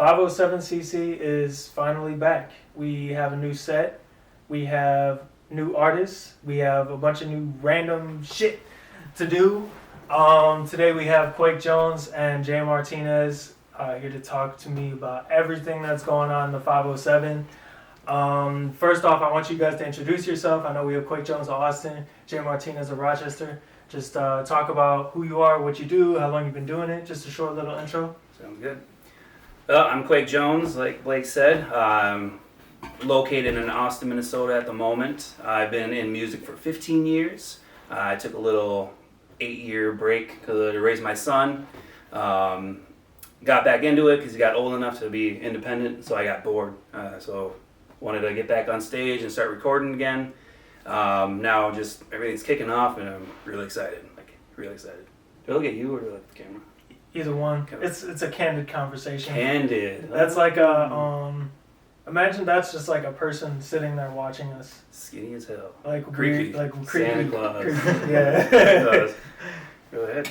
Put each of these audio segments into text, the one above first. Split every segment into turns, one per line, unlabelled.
507cc is finally back. We have a new set. We have new artists. We have a bunch of new random shit to do. Today we have Quake Jones and Jay Martinez here to talk to me about everything that's going on in the 507. First off, I want you guys to introduce yourself. I know we have Quake Jones of Austin, Jay Martinez of Rochester. Just talk about who you are, what you do, how long you've been doing it. Just a short little intro.
Sounds good. I'm Quake Jones, like Blake said. Located in Austin, Minnesota at the moment. I've been in music for 15 years. I took a little 8-year break to raise my son. Got back into it because he got old enough to be independent, so I got bored. So wanted to get back on stage and start recording again. Now just everything's kicking off and I'm really excited. Really excited. Do I look at you or do I look at the camera?
Either one. It's a candid conversation.
Candid.
That's like a imagine that's just like a person sitting there watching us.
Skinny as hell.
Like
creepy.
Weird, like creepy.
Santa Claus.
Creepy. Yeah.
Go ahead.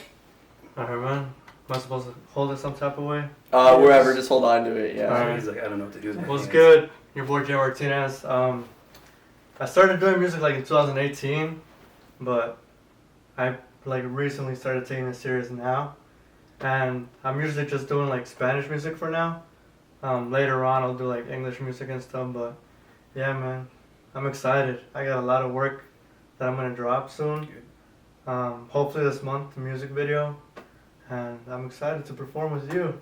Alright, man. Am I supposed to hold it some type of way?
Wherever, just hold on to it, yeah.
Alright.
He's like, I don't know what to do with my
What's
hands.
good? Your boy Jay Martinez. I started doing music like in 2018, but I like recently started taking it serious now. And I'm usually just doing like Spanish music for now. Later on I'll do like English music and stuff, but yeah, man, I'm excited. I got a lot of work that I'm gonna drop soon. Hopefully this month, the music video, and I'm excited to perform with you.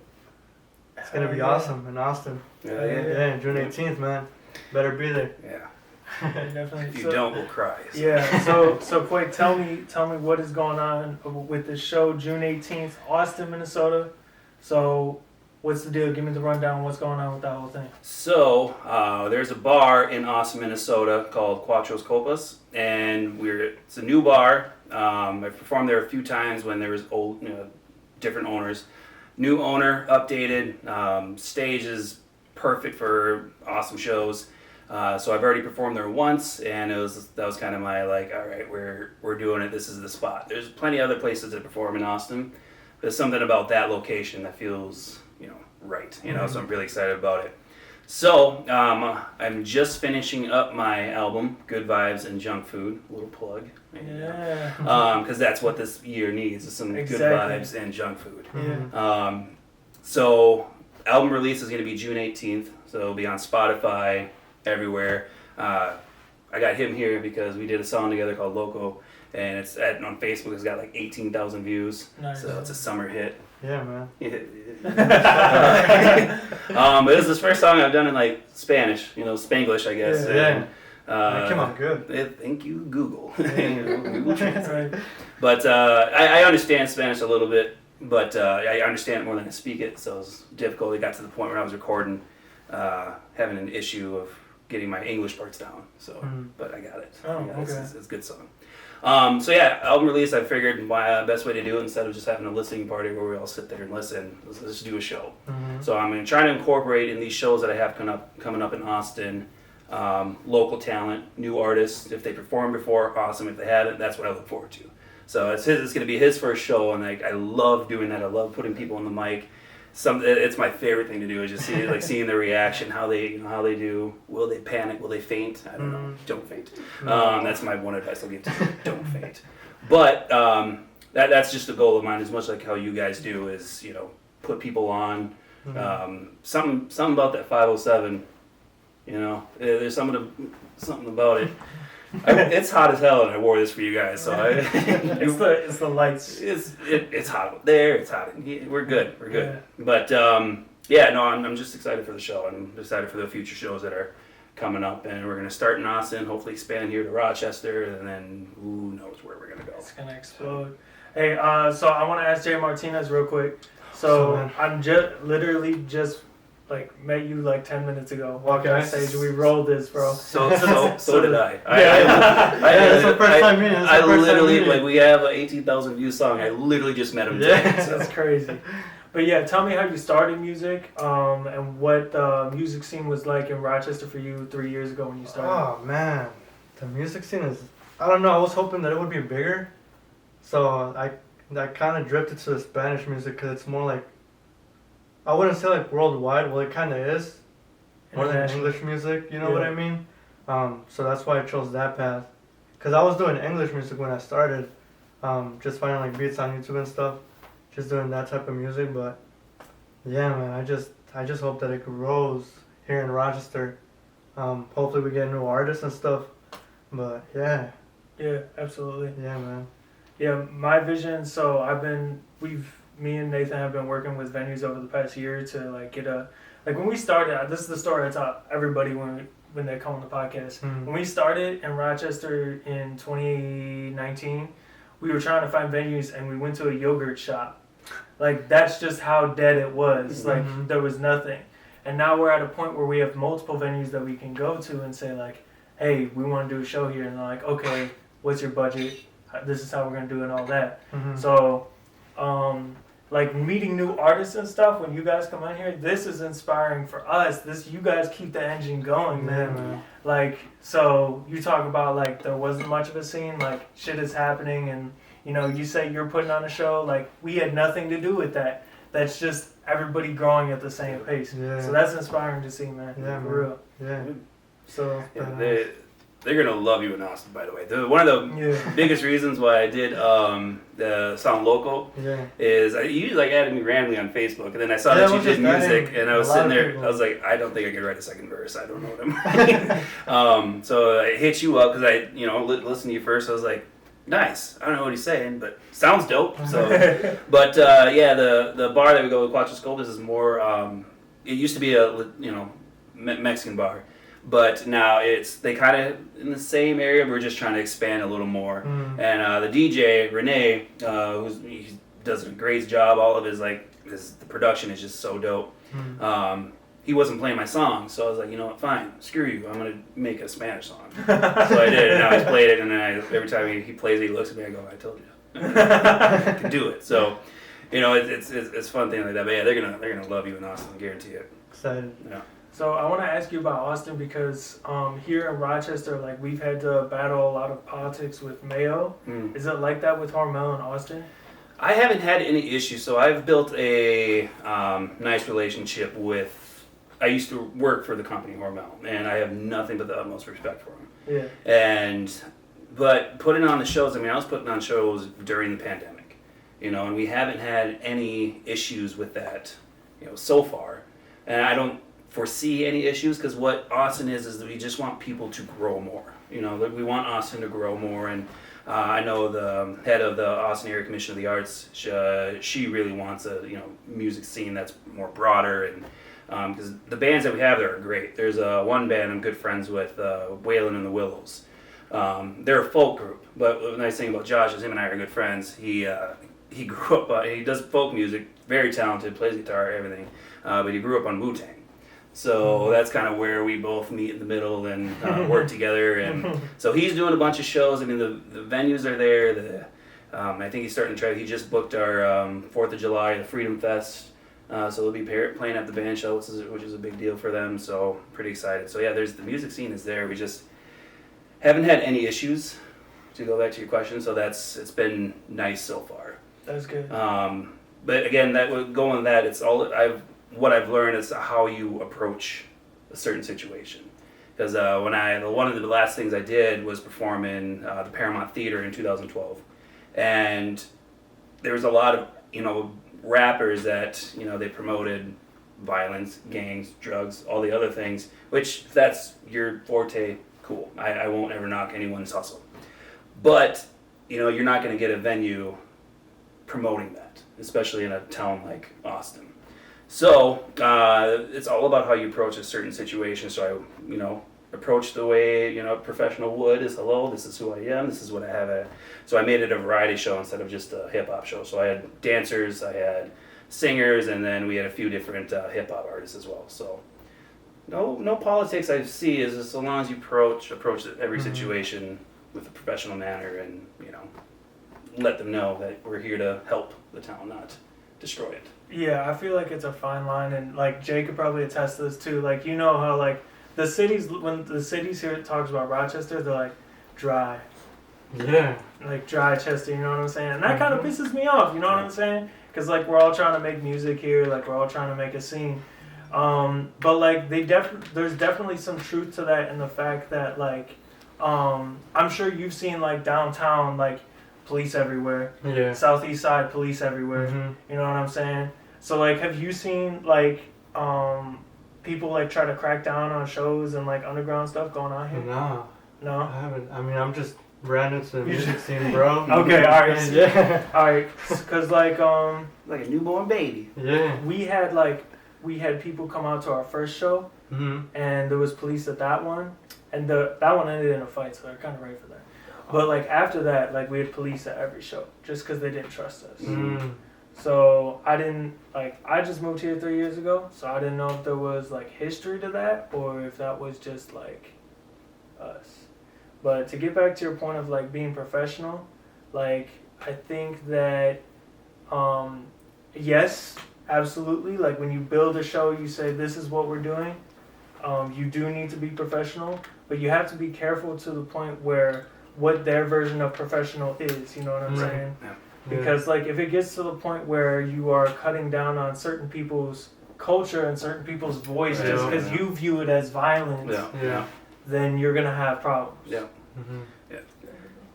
It's gonna be awesome in Austin.
Yeah.
June 18th, man. Better be there.
Yeah.
Definitely.
If you don't, we'll cry. So.
Yeah. So Quake, tell me what is going on with this show, June 18th, Austin, Minnesota. So, what's the deal? Give me the rundown. What's going on with that whole thing?
So, there's a bar in Austin, Minnesota called Cuatro Copas, and it's a new bar. I've performed there a few times when there was old, different owners. New owner, updated. Stage is perfect for awesome shows. So I've already performed there once, and that was kind of my like, all right, we're doing it. This is the spot. There's plenty of other places to perform in Austin. There's something about that location that feels, right. So I'm really excited about it. So I'm just finishing up my album, Good Vibes and Junk Food. A little plug.
Yeah.
Because that's what this year needs is some
Exactly.
good vibes and junk food.
Yeah.
So album release is going to be June 18th. So it'll be on Spotify, everywhere. I got him here because we did a song together called Loco, and it's on Facebook. It's got like 18,000 views.
Nice.
So it's a summer hit.
Yeah, man.
But this is the first song I've done in like Spanish, Spanglish, I guess.
Yeah.
That came out good.
Thank you, Google. Google Translate.
Right.
But I understand Spanish a little bit, but I understand it more than I speak it, so it was difficult. It got to the point where I was recording, having an issue of getting my English parts down. So, but I got it.
Oh,
Yeah,
okay.
It's a good song. So yeah, album release. I figured my best way to do it instead of just having a listening party where we all sit there and listen. Let's just do a show. So I'm trying to incorporate in these shows that I have coming up in Austin. Local talent, new artists. If they performed before, awesome. If they haven't, that's what I look forward to. So it's going to be his first show, and I love doing that. I love putting people on the mic. It's my favorite thing to do is just seeing their reaction, how they do. Will they panic? Will they faint? I don't know. Don't faint. That's my one advice I'll give to you. Don't faint. But that's just a goal of mine. As much like how you guys do is put people on. Something about that 507. There's something about it. It's hot as hell, and I wore this for you guys. So
it's the lights.
It's hot there. It's hot. We're good.
Yeah.
But I'm just excited for the show. I'm excited for the future shows that are coming up, and we're gonna start in Austin, hopefully expand here to Rochester, and then who knows where we're gonna go.
It's gonna explode. Hey, so I want to ask Jay Martinez real quick. So I'm literally just met you like 10 minutes ago. Walking on stage, we rolled this, bro.
So did I.
It's the first time meeting.
I literally we have an 18,000 view song. I literally just met him today.
So. That's crazy. But yeah, tell me how you started music, and what the music scene was like in Rochester for you 3 years ago when you started.
Oh man, the music scene is. I don't know. I was hoping that it would be bigger, so I kind of drifted to the Spanish music because it's more like I wouldn't say like worldwide. Well, it kind of is more than
International.
English music. You know what
Yeah.
I mean? So that's why I chose that path. Cause I was doing English music when I started, just finding like beats on YouTube and stuff, just doing that type of music. But yeah, man, I just hope that it grows here in Rochester. Hopefully we get new artists and stuff. But yeah,
Yeah, absolutely.
yeah, man.
Yeah, my vision. So me and Nathan have been working with venues over the past year to like get when we started. This is the story I tell everybody when they come on the podcast. When we started in Rochester in 2019, we were trying to find venues and we went to a yogurt shop. Like that's just how dead it was. Like there was nothing. And now we're at a point where we have multiple venues that we can go to and say like, hey, we want to do a show here. And they're like, okay, what's your budget? This is how we're going to do it and all that. So, like meeting new artists and stuff, when you guys come in here, this is inspiring for us. You guys keep the engine going, man.
Yeah, man.
Like, so you talk about like there wasn't much of a scene, like shit is happening and, you know, you say you're putting on a show, like we had nothing to do with that. That's just everybody growing at the same pace.
Yeah.
So that's inspiring to see, man.
Yeah,
For
man.
real.
Yeah.
So,
Yeah, they're gonna love you in Austin, by the way. One of the
yeah.
biggest reasons why I did the Sound Local
Yeah.
is you like added me randomly on Facebook, and then I saw
Yeah,
that
it
you
was
did
just that
music,
and
and I was
a lot
sitting
of
there.
people.
I was like, I don't think I could write a second verse. I don't know what I'm writing. So I hit you up because I, listened to you first. I was like, nice. I don't know what he's saying, but sounds dope. So, but yeah, the bar that we go with Quattro Scopus is more. It used to be a Mexican bar. But now they kind of in the same area. We're just trying to expand a little more. And the DJ Renee, he does a great job. All of the production is just so dope. He wasn't playing my song, so I was like, you know what, fine, screw you. I'm gonna make a Spanish song. So I did, and now he's played it. And then every time he plays it, he looks at me. I go, I told you, I can do it. So, it's a fun thing like that. But yeah, they're gonna love you in Austin, I guarantee it.
Excited.
Yeah.
So I want to ask you about Austin because here in Rochester, like we've had to battle a lot of politics with Mayo. Is it like that with Hormel and Austin?
I haven't had any issues. So I've built a nice relationship with. I used to work for the company Hormel, and I have nothing but the utmost respect for them.
Yeah.
But putting on the shows. I mean, I was putting on shows during the pandemic, and we haven't had any issues with that, so far, and I don't foresee any issues because what Austin is that we just want people to grow more. We want Austin to grow more, and I know the head of the Austin Area Commission of the Arts. She really wants a music scene that's more broader, and because the bands that we have there are great. There's one band I'm good friends with, Waylon and the Willows. They're a folk group, but the nice thing about Josh is him and I are good friends. He grew up. He does folk music, very talented, plays guitar, everything. But he grew up on Wu-Tang. So that's kind of where we both meet in the middle and work together. And so he's doing a bunch of shows. I mean, the venues are there. I think he's starting to try. He just booked our 4th of July, the Freedom Fest. So they'll be playing at the band show, which is a big deal for them. So pretty excited. So yeah, the music scene is there. We just haven't had any issues. To go back to your question, so it's been nice so far.
That's good.
But again, it's all what I've learned is how you approach a certain situation. Because one of the last things I did was perform in the Paramount Theater in 2012, and there was a lot of rappers that they promoted violence, gangs, drugs, all the other things. Which if that's your forte, cool. I won't ever knock anyone's hustle, but you're not going to get a venue promoting that, especially in a town like Austin. So it's all about how you approach a certain situation. So I, approach the way a professional would is hello, this is who I am, this is what I have. So I made it a variety show instead of just a hip hop show. So I had dancers, I had singers, and then we had a few different hip hop artists as well. So no politics I see is just so long as you approach every situation with a professional manner and let them know that we're here to help the town, not destroy it.
Yeah, I feel like it's a fine line, and like Jay could probably attest to this too. Like how like the cities, when the cities here talks about Rochester, they're like dry,
Yeah.
like dry chested, you know what I'm saying? And that kind of pisses me off, you know what I'm saying? Because like we're all trying to make music here, like we're all trying to make a scene. But like there's definitely some truth to that in the fact that like I'm sure you've seen like downtown like police everywhere,
Yeah.
southeast side police everywhere. You know what I'm saying? So like, have you seen like people like try to crack down on shows and like underground stuff going on here?
No,
No.
I haven't. I mean, I'm just random to the music scene, bro.
Okay, all right,
Yeah.
all right, because like
Like a newborn baby.
Yeah.
we had people come out to our first show, and there was police at that one, and that one ended in a fight, so they're kind of ready for that. But like after that, like we had police at every show just because they didn't trust us. So I just moved here 3 years ago, so I didn't know if there was like history to that or if that was just like us. But to get back to your point of like being professional, like I think that yes, absolutely. Like when you build a show, you say this is what we're doing. You do need to be professional, but you have to be careful to the point where what their version of professional is. You know what I'm saying?
Yeah.
Because like if it gets to the point where you are cutting down on certain people's culture and certain people's voice just because you view it as violence, then you're gonna have problems.
Yeah.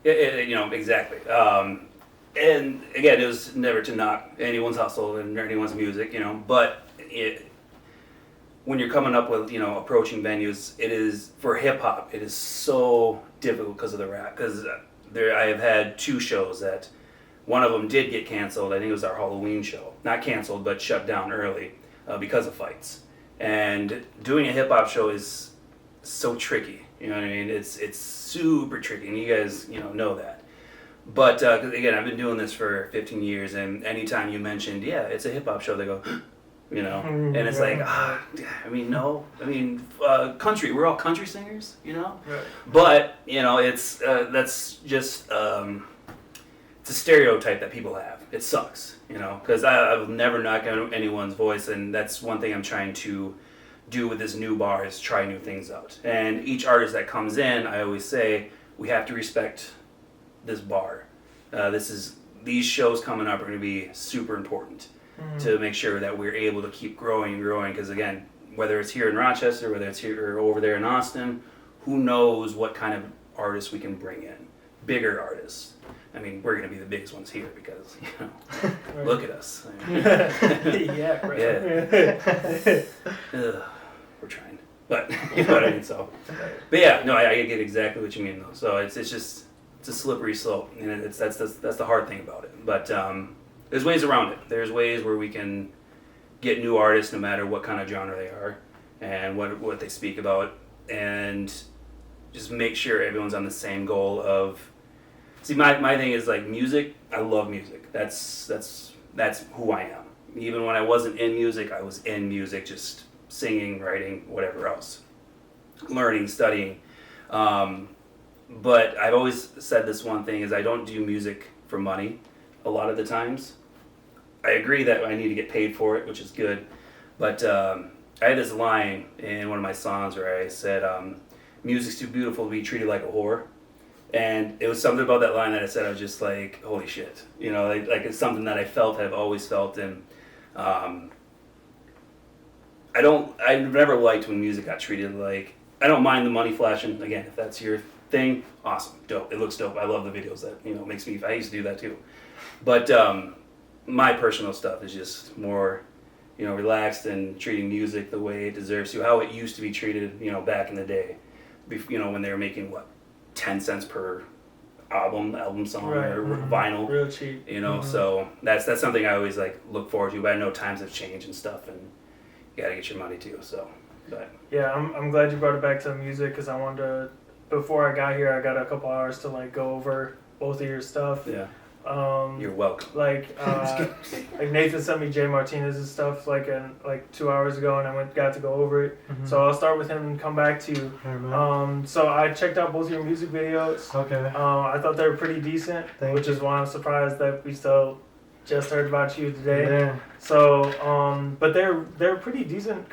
You know, exactly. And again, it was never to knock anyone's hustle and anyone's music, you know, but when you're coming up with, you know, approaching venues, it is, for hip hop, it is so difficult because of the rap. Because I have had 2 shows that one of them did get canceled. I think it was our Halloween show. Not canceled, but shut down early because of fights. And doing a hip hop show is so tricky. You know what I mean? It's super tricky, and you guys, you know that. But again, I've been doing this for 15 years, and anytime you mentioned, it's a hip hop show, they go, you know, and it's like, I mean, no, I mean, country. We're all country singers, you know.
Right.
But you know, it's that's just it's a stereotype that people have. It sucks, you know, because I will never knock on anyone's voice, and that's one thing I'm trying to do with this new bar is try new things out. And each artist that comes in, I always say we have to respect this bar. These shows coming up are going to be super important to make sure that we're able to keep growing and growing. Because again, whether it's here in Rochester, whether it's here or over there in Austin, who knows what kind of artists we can bring in? Bigger artists. I mean, we're going to be the biggest ones here because, you know, look at us. I mean,
Yeah, right.
Yeah. We're trying, but you know what I mean. So, but yeah, no, I get exactly what you mean though. So it's just a slippery slope, and that's the hard thing about it. But there's ways around it. There's ways where we can get new artists, no matter what kind of genre they are, and what they speak about, and just make sure everyone's on the same goal of. See, my thing is like music. I love music. That's who I am. Even when I wasn't in music, I was in music, just singing, writing, whatever else, learning, studying. But I've always said this one thing is I don't do music for money a lot of the times. I agree that I need to get paid for it, which is good. But I had this line in one of my songs where I said, music's too beautiful to be treated like a whore. And it was something about that line that I said, I was just like, holy shit. You know, like it's something that I've always felt. And I never liked when music got treated like, I don't mind the money flashing. Again, if that's your thing, awesome, dope. It looks dope. I love the videos that, you know, makes me, I used to do that too. But my personal stuff is just more, you know, relaxed and treating music the way it deserves to, how it used to be treated, you know, back in the day. You know, when they were making, 10 cents per album song,
right.
or vinyl.
Real cheap.
You know, so that's something I always look forward to, but I know times have changed and stuff, and you gotta get your money too, so. But
yeah, I'm glad you brought it back to music because I wanted to. Before I got here, I got a couple hours to go over both of your stuff.
Yeah. You're welcome.
Like Nathan sent me Jay Martinez's stuff 2 hours ago, and I got to go over it. So I'll start with him and come back to you. So I checked out both your music videos.
Okay.
I thought they were pretty decent, which is why I'm surprised that we still just heard about you today.
Yeah.
So, but they're pretty decent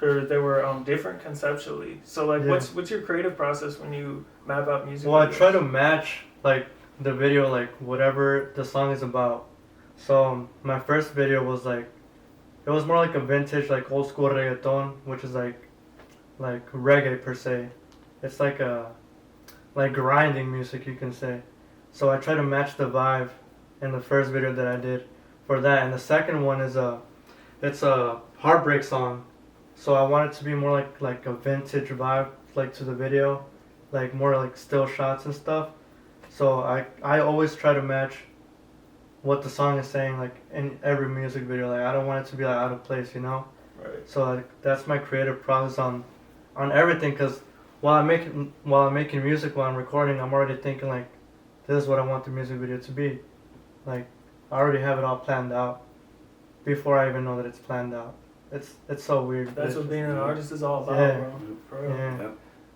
or they were different conceptually. So what's your creative process when you map out music?
Well,
videos?
I try to match like the video, like whatever the song is about. So my first video was like, it was more like a vintage, like old school reggaeton, which is like reggae per se. It's like a like grinding music, you can say. So I try to match the vibe in the first video that I did for that, and the second one is it's a heartbreak song. So I want it to be more like a vintage vibe, like to the video, like more like still shots and stuff. So I always try to match what the song is saying, like in every music video. Like I don't want it to be like out of place, you know.
Right.
So like, that's my creative process on everything. Cause while I'm making music, while I'm recording, I'm already thinking like, this is what I want the music video to be. Like I already have it all planned out before I even know that it's planned out. It's so weird.
That's what being an artist is all about,
Yeah.
bro. For real.
Yeah.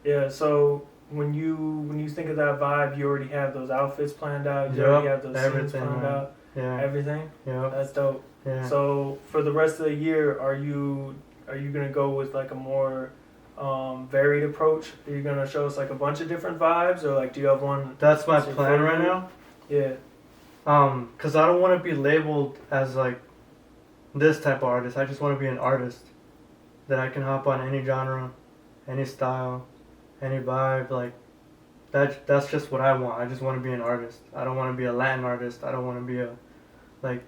Yeah. So when you think of that vibe, you already have those outfits planned out. You
Yup,
already have those scenes
everything,
planned
man.
out.
Yeah.
Everything.
Yeah.
That's dope.
Yeah.
So for the rest of the year, are you gonna go with like a more varied approach? Are you gonna show us like a bunch of different vibes, or like do you have one?
That's my
That's your
plan right
favorite?
now.
Yeah.
Cause I don't want to be labeled as like this type of artist. I just want to be an artist that I can hop on any genre, any style, any vibe. Like that's just what I want. I just want to be an artist. I don't want to be a Latin artist. I don't want to be a like,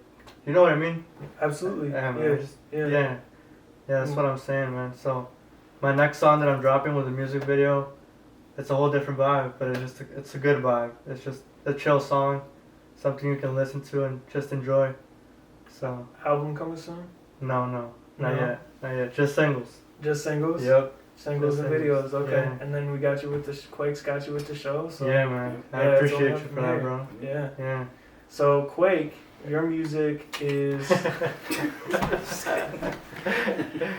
you know what I mean?
Absolutely.
Yeah, man.
Yeah.
Just-
Yeah.
Yeah, that's what I'm saying, man. So, my next song that I'm dropping with a music video, it's a whole different vibe, but it's a good vibe. It's just a chill song, something you can listen to and just enjoy. So,
Album coming soon?
no, not
No?
yet. Just singles.
Just singles?
Yep.
Singles
Just
and
singles.
videos, okay.
Yeah.
And then we got you with the Quake's got you with the show. So
Yeah, man. I
Yeah, it's
appreciate
all
you
up
for
from
that,
here.
bro.
Yeah.
Yeah.
So Quake, your music is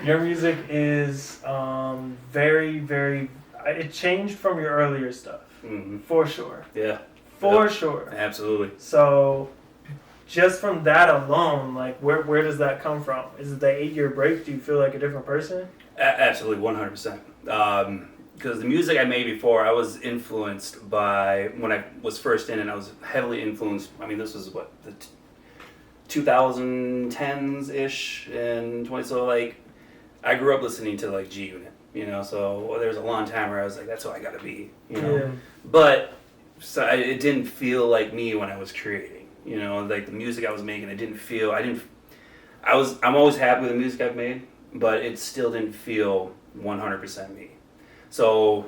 your music is very, very. It changed from your earlier stuff
Mm-hmm.
for sure.
Yeah,
For
Yep.
sure.
absolutely.
So, just from that alone, like where does that come from? Is it the 8-year break? Do you feel like a different person?
Absolutely, 100%. Because the music I made before, I was influenced by, when I was first in it, I was heavily influenced. I mean, this was what, the 2010s-ish, and so like, I grew up listening to like G Unit, you know, so there was a long time where I was like, that's who I gotta be, you know.
Yeah.
But so it didn't feel like me when I was creating, you know, like the music I was making, I'm always happy with the music I've made, but it still didn't feel 100% me. So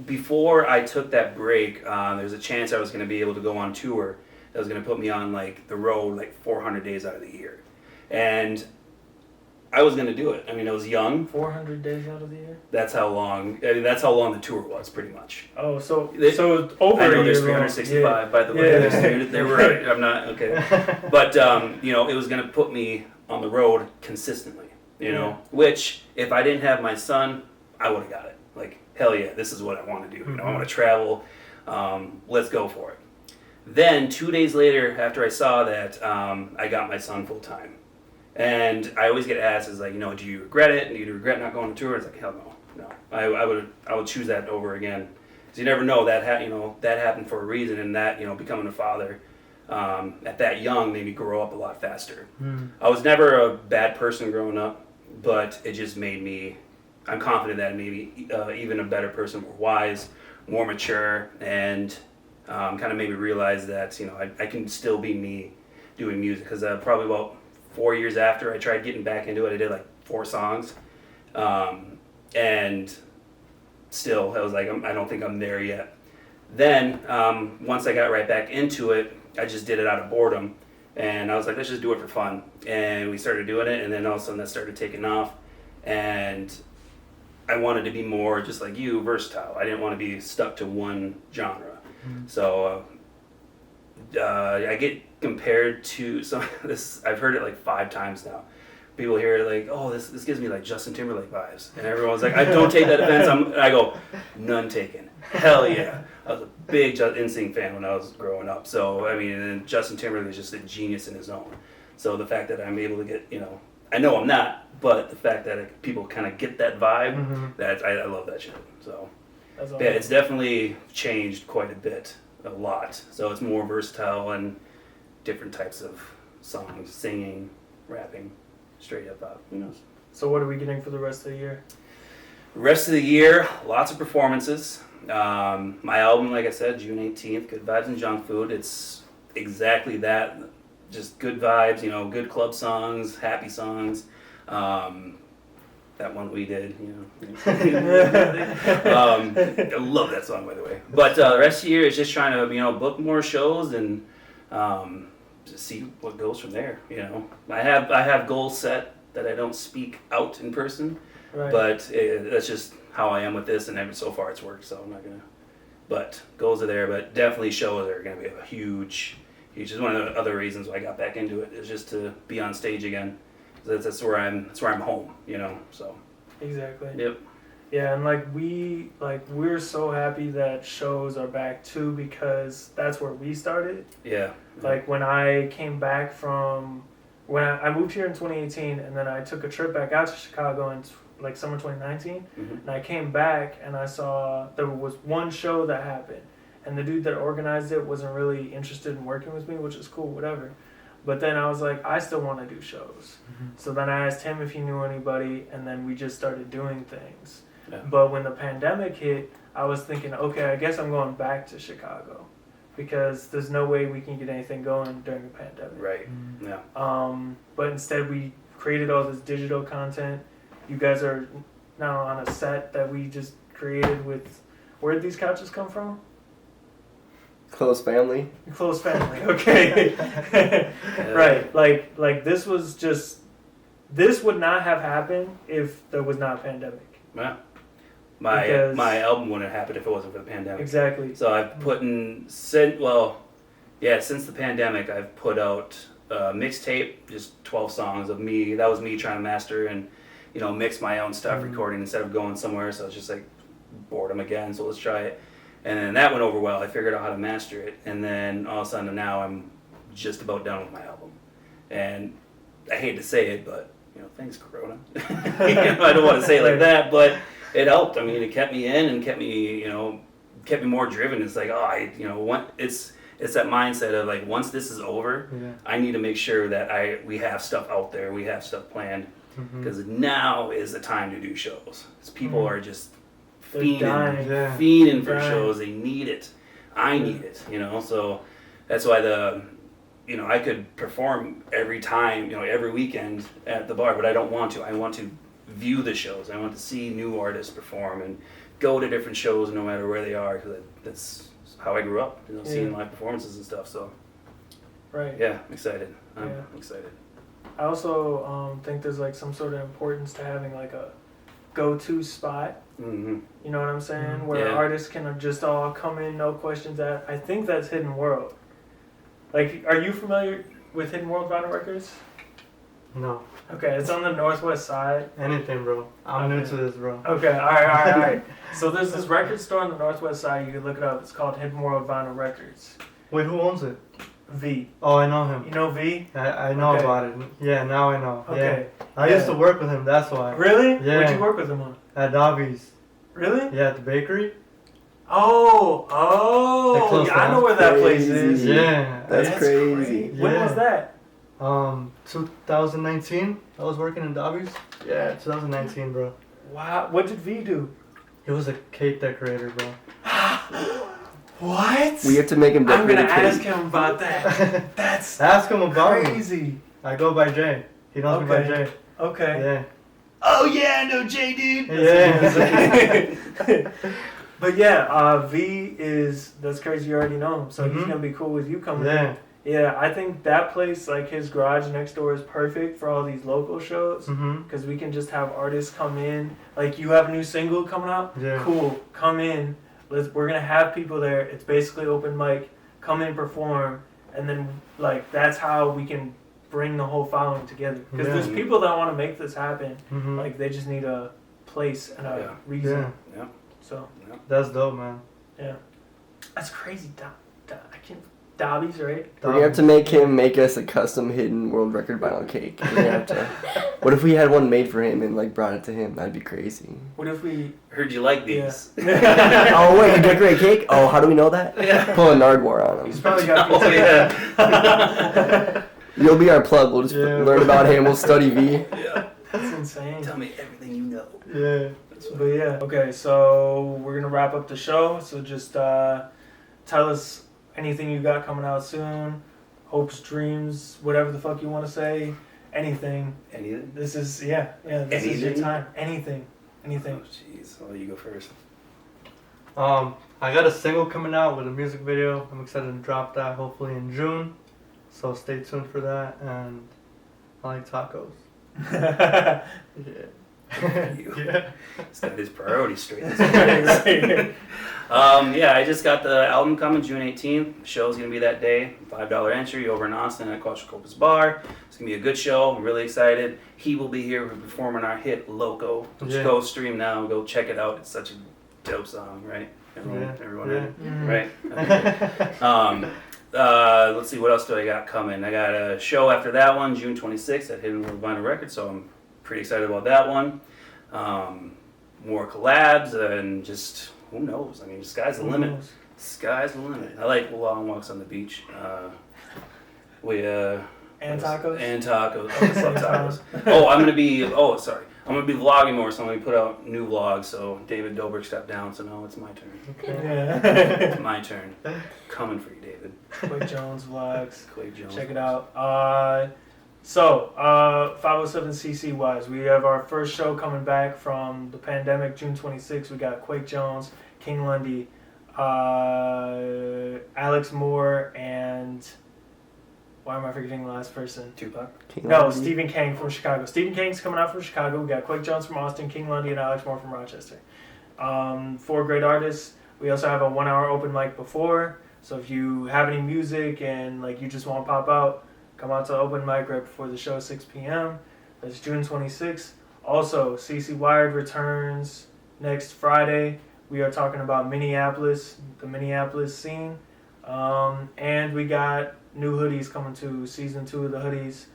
before I took that break, there was a chance I was going to be able to go on tour that was going to put me on like the road like 400 days out of the year. And I was going to do it. I mean, I was young.
400 days out of the year.
That's how long the tour was, pretty much.
Oh, so
I
over
know
a
there's
year long.
365, by the way.
Yeah.
They were right. I'm not, okay. But, you know, it was going to put me on the road consistently, you know, which if I didn't have my son, I would have got it. Like, hell yeah, this is what I want to do. You know, I want to travel. Let's go for it. Then 2 days later, after I saw that, I got my son full time. And I always get asked, is like, you know, do you regret it? Do you regret not going on tour? It's like, hell no. I would choose that over again. Because you never know, that happened for a reason, and that, you know, becoming a father at that young made me grow up a lot faster. I was never a bad person growing up, but it just made me, I'm confident that it made me even a better person, more wise, more mature, and kind of made me realize that, you know, I can still be me doing music. Because probably about 4 years after I tried getting back into it, I did like 4 songs, and still I was like, I don't think I'm there yet. Then once I got right back into it, I just did it out of boredom, and I was like, let's just do it for fun. And we started doing it, and then all of a sudden that started taking off, and I wanted to be more just like you, versatile. I didn't want to be stuck to one genre. So I get compared to some of this. I've heard it like 5 times now. People hear it like, oh, this gives me like Justin Timberlake vibes, and everyone's like, I don't take that offense. I go, none taken. Hell yeah. I was a big NSYNC fan when I was growing up. So I mean, and Justin Timberlake is just a genius in his own. So the fact that I'm able to get, you know, I know I'm not, but the fact that people kind of get that vibe, that I love that shit. So
That's all.
yeah, it's definitely changed quite a bit a lot. So it's more versatile and different types of songs, singing, rapping, straight up, who knows.
So what are we getting for the rest of the year?
Rest of the year, lots of performances. My album, like I said, June 18th, Good Vibes and Junk Food. It's exactly that, just good vibes, you know, good club songs, happy songs. That one we did, you know. I love that song, by the way. But the rest of the year is just trying to, you know, book more shows and just see what goes from there. You know, I have goals set that I don't speak out in person,
Right.
but that's just how I am with this, and so far it's worked. So I'm not gonna. But goals are there, but definitely shows are gonna be a huge. It's one of the other reasons why I got back into it is just to be on stage again. That's where I'm home, you know. So.
Exactly.
Yep.
Yeah, and we're so happy that shows are back too, because that's where we started.
Yeah.
Like when I came back from when I moved here in 2018, and then I took a trip back out to Chicago in like summer 2019,
Mm-hmm.
and I came back and I saw there was one show that happened, and the dude that organized it wasn't really interested in working with me, which is cool, whatever. But then I was like, I still want to do shows.
Mm-hmm.
So then I asked him if he knew anybody, and then we just started doing things.
Yeah.
But when the pandemic hit, I was thinking, okay, I guess I'm going back to Chicago, because there's no way we can get anything going during the pandemic.
Right.
Mm-hmm.
Yeah.
But instead we created all this digital content. You guys are now on a set that we just created with, where did these couches come from?
Close family.
Close family, okay. Right, like this would not have happened if there was not a pandemic.
Yeah.
Because-
My album wouldn't have happened if it wasn't for the pandemic.
Exactly.
So I've put in since the pandemic I've put out a mixtape, just 12 songs of me. That was me trying to master and, you know, mix my own stuff, recording instead of going somewhere. So it's just like boredom again. So let's try it. And then that went over well. I figured out how to master it. And then all of a sudden now I'm just about done with my album. And I hate to say it, but, you know, thanks, Corona. You know, I don't want to say it like that, but it helped. I mean, it kept me in and kept me more driven. It's like, it's that mindset of like, once this is over, I need to make sure that we have stuff out there, we have stuff planned, because now is the time to do shows. 'Cause people are just fiending for shows. They need it. I need it, you know. So that's why I could perform every time, you know, every weekend at the bar, but I don't want to. I want to view the shows. I want to see new artists perform and go to different shows no matter where they are, because that's how I grew up, you know, seeing live performances and stuff. So,
right.
Yeah, I'm excited. I'm excited.
I also think there's like some sort of importance to having like a go-to spot.
Mm-hmm.
You know what I'm saying? Where artists can just all come in, no questions asked. I think that's Hidden World. Like, are you familiar with Hidden World Vinyl Records?
No.
Okay, it's on the northwest side.
Anything, bro. I'm new to this, bro.
Okay, all right. So there's this record store on the northwest side. You can look it up. It's called Hidden World Vinyl Records.
Wait, who owns it?
V.
Oh, I know him.
You know V?
I know about it. Yeah, now I know.
Okay.
Yeah. I used to work with him, that's why.
Really?
Yeah.
What'd you work with him on?
At Dobby's.
Really?
Yeah, at the bakery.
Oh, I know where that place is.
Yeah.
That's crazy.
When was that?
2019. I was working in Dobby's. Yeah, 2019, bro.
Wow. What did V do?
He was a cake decorator, bro.
What?
We have to make him
I'm
decorate
gonna
a cake.
ask him about that. That's
Ask him about me.
crazy.
I go by Jay. He knows me by Jay.
Okay.
Yeah.
Oh yeah, I know Jay, dude.
Yeah.
But yeah, V that's crazy. You already know him, so he's gonna be cool with you coming.
Yeah.
Yeah, I think that place, like his garage next door, is perfect for all these local shows.
Mhm.
Because we can just have artists come in. Like, you have a new single coming out?
Yeah.
Cool, come in. We're gonna have people there. It's basically open mic. Come in, perform, and then like that's how we can bring the whole following together. Because there's people that want to make this happen.
Mhm.
Like, they just need a place and a reason.
Yeah.
So
That's dope, man.
yeah, that's crazy. I can't. Dobbies, right?
We're gonna have to make him make us a custom hidden world record vinyl cake. We're gonna have to. What if we had one made for him and like brought it to him? That'd be crazy.
What if we?
Heard you like these.
Oh wait, a decorate cake? Oh, how do we know that?
Yeah.
Pull a Nardwar on
He's
him.
probably got.
Oh yeah.
You'll be our plug. We'll just
Yeah.
learn about him. We'll study V.
Yeah.
That's insane.
Tell me everything you know.
Yeah.
But yeah, okay, so we're gonna wrap up the show. So just tell us anything you got coming out soon, hopes, dreams, whatever the fuck you want to say, anything.
Anything?
This is this is your
Anything?
time. Anything.
Oh jeez. I'll let you go first.
I got a single coming out with a music video. I'm excited to drop that hopefully in June. So stay tuned for that. And I like tacos. Yeah.
You.
Yeah.
He's got his priorities straight.
Right.
Yeah, I just got the album coming June 18th. The show's gonna be that day. $5 entry over in Austin at Quattrocopa's Bar. It's gonna be a good show. I'm really excited. He will be here performing our hit Loco. Just
Yeah.
go stream now. Go check it out. It's such a dope song, right? Everyone
Yeah.
Mhm.
right? Let's see, what else do I got coming? I got a show after that one, June 26th at Hidden World Vinyl Records, so I'm pretty excited about that one. More collabs and just, who knows? I mean, sky's the limit. Sky's the limit. I like long walks on the beach.
And tacos.
And tacos. Oh, I love tacos. I'm gonna be vlogging more, so I'm gonna put out new vlogs. So David Dobrik stepped down, so now it's my turn.
Yeah.
It's my turn. Coming for you, David.
Quake Jones vlogs.
Quake Jones.
Check it out. 507cc wise, we have our first show coming back from the pandemic, June 26th. We got Quake Jones, King Lundy, Alex Moore, and why am I forgetting the last person?
Tupac.
No, Stephen Kang from Chicago. Stephen Kang's coming out from Chicago. We got Quake Jones from Austin, King Lundy, and Alex Moore from Rochester. 4 great artists. We also have a 1-hour open mic before. So if you have any music and like you just want to pop out, come out to open mic right before the show, 6 p.m. That's June 26th. Also, CC Wired returns next Friday. We are talking about Minneapolis, the Minneapolis scene. And we got new hoodies coming to season 2 of the hoodies.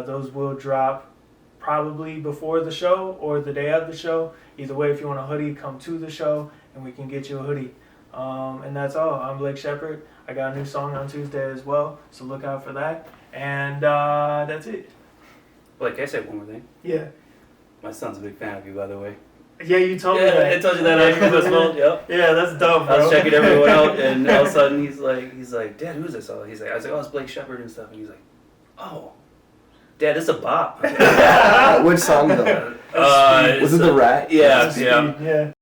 Those will drop probably before the show or the day of the show. Either way, if you want a hoodie, come to the show and we can get you a hoodie. And that's all. I'm Blake Shepperd. I got a new song on Tuesday as well, so look out for that. And that's it.
Like, can I say one more thing?
Yeah.
My son's a big fan of you, by the way.
Yeah, you told me
Yeah,
that.
I told you that on your festival. Yep.
Yeah, that's dope, bro.
I was checking everyone out, and all of a sudden he's like, Dad, who's this? I was like, oh, it's Blake Shepperd and stuff. And he's like, oh, Dad, this is a bop.
Which song though? Was it the rat?
Yeah,
Speed,
yeah.
yeah.